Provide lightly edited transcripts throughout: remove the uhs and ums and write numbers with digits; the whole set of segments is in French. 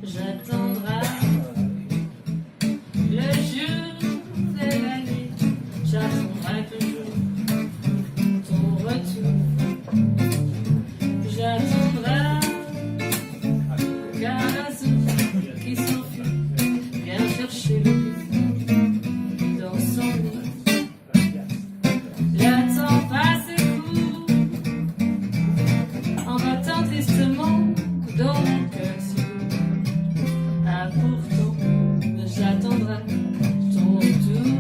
J'attendrai le jour et la nuit, j'attendrai toujours ton retour. J'attendrai qu'un oiseau qui s'enfuit vient chercher le but dans son nid. Le temps passe et court en battant tristement dans mon cœur si lourd. Ah, pourtant, j'attendrai ton retour.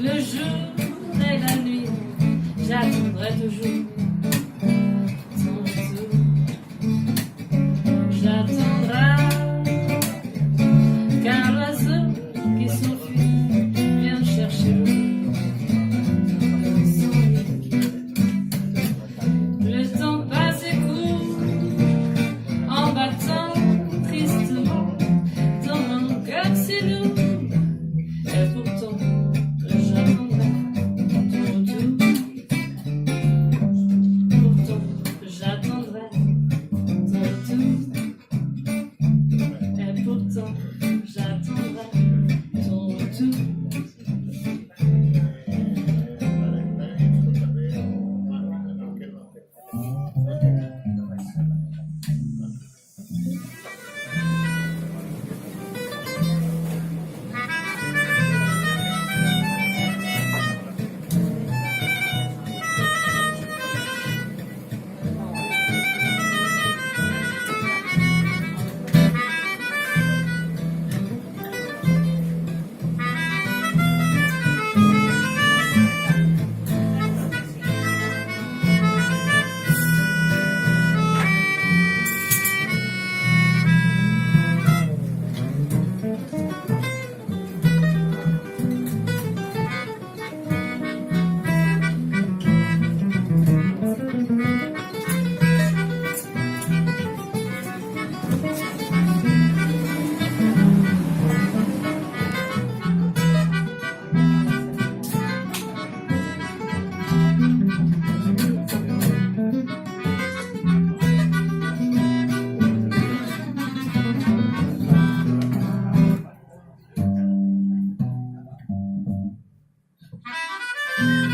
Le jour et la nuit, j'attendrai toujours ton retour. J'attendrai qu'un oiseau qui s'enfuit vienne chercher le dans son nid. Le temps passe et court en battant tristement dans mon cœur si lourd. Et pourtant, Thank you.